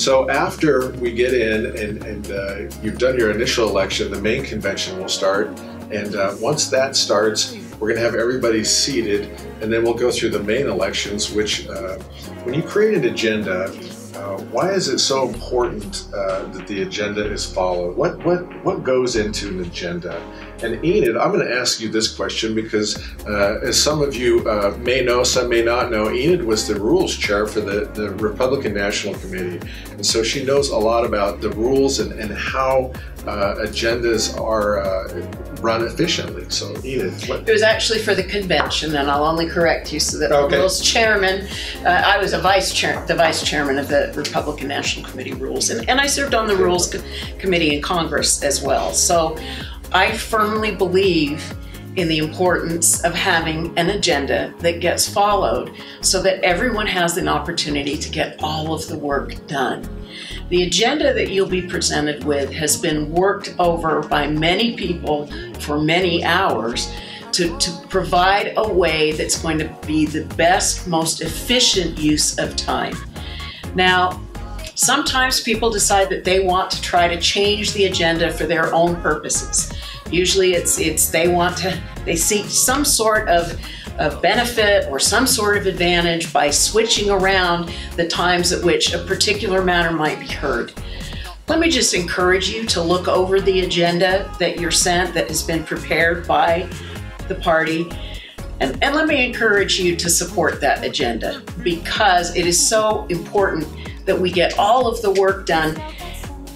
So after we get in and you've done your initial election, the main convention will start. And once that starts, we're going to have everybody seated, and then we'll go through the main elections, which when you create an agenda, why is it so important that the agenda is followed? What goes into an agenda? And Enid, I'm going to ask you this question because as some of you may know, some may not know, Enid was the rules chair for the Republican National Committee. And so she knows a lot about the rules and how agendas are run efficiently. So Enid, It was actually for the convention, and I'll only correct you so that the rules chairman, I was the vice chairman of the Republican National Committee rules, and I served on the rules committee in Congress as well. So I firmly believe in the importance of having an agenda that gets followed so that everyone has an opportunity to get all of the work done. The agenda that you'll be presented with has been worked over by many people for many hours to provide a way that's going to be the best, most efficient use of time. Now, sometimes people decide that they want to try to change the agenda for their own purposes. Usually they seek some sort of benefit or some sort of advantage by switching around the times at which a particular matter might be heard. Let me just encourage you to look over the agenda that you're sent, that has been prepared by the party, and let me encourage you to support that agenda, because it is so important that we get all of the work done.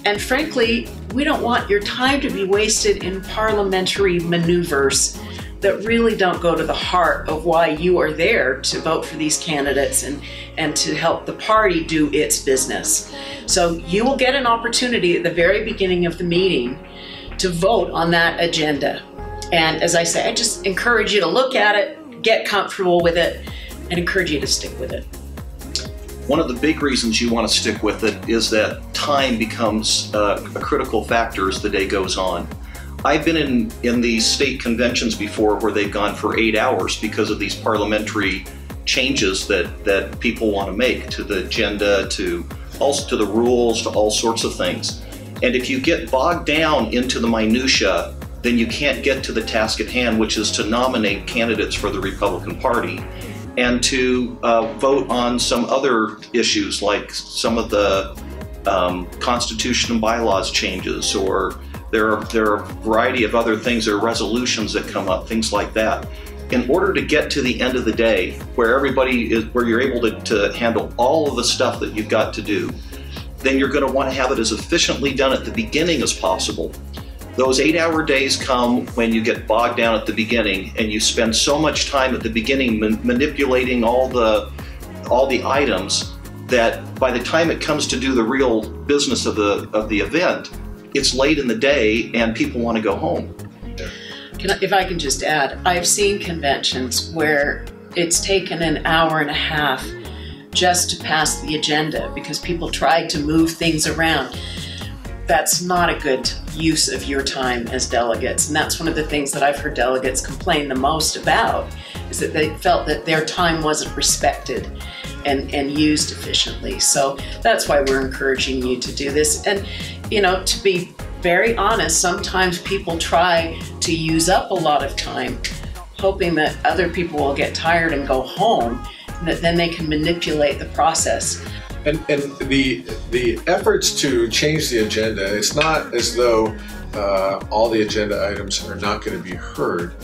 And frankly, we don't want your time to be wasted in parliamentary maneuvers that really don't go to the heart of why you are there to vote for these candidates and to help the party do its business. So you will get an opportunity at the very beginning of the meeting to vote on that agenda. And as I say, I just encourage you to look at it, get comfortable with it, and encourage you to stick with it. One of the big reasons you want to stick with it is that time becomes a critical factor as the day goes on. I've been in these state conventions before where they've gone for 8 hours because of these parliamentary changes that people want to make to the agenda, to the rules, to all sorts of things. And if you get bogged down into the minutia, then you can't get to the task at hand, which is to nominate candidates for the Republican Party and to vote on some other issues like some of the Constitution and bylaws changes, or there are a variety of other things, there are resolutions that come up, things like that. In order to get to the end of the day where you're able to handle all of the stuff that you've got to do, then you're going to want to have it as efficiently done at the beginning as possible. Those 8-hour days come when you get bogged down at the beginning and you spend so much time at the beginning manipulating all the items that by the time it comes to do the real business of the event, it's late in the day and people want to go home. If I can just add, I've seen conventions where it's taken an hour and a half just to pass the agenda because people tried to move things around. That's not a good use of your time as delegates. And that's one of the things that I've heard delegates complain the most about, is that they felt that their time wasn't respected and used efficiently. So that's why we're encouraging you to do this. And, you know, to be very honest, sometimes people try to use up a lot of time, hoping that other people will get tired and go home, and that then they can manipulate the process. And the efforts to change the agenda, it's not as though all the agenda items are not going to be heard,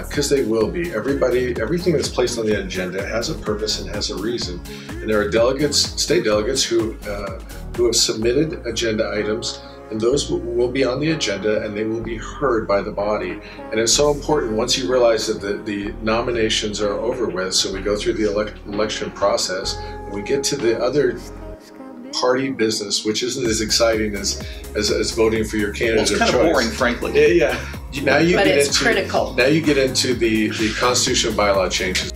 because they will be. Everything that's placed on the agenda has a purpose and has a reason. And there are delegates, state delegates, who have submitted agenda items, and those will be on the agenda and they will be heard by the body. And it's so important once you realize that the nominations are over with, so we go through the election process, and we get to the other party business, which isn't as exciting as voting for your candidate of choice. It's kind of boring, frankly. Yeah. Now you but get it's into critical. Now you get into the Constitution bylaw changes.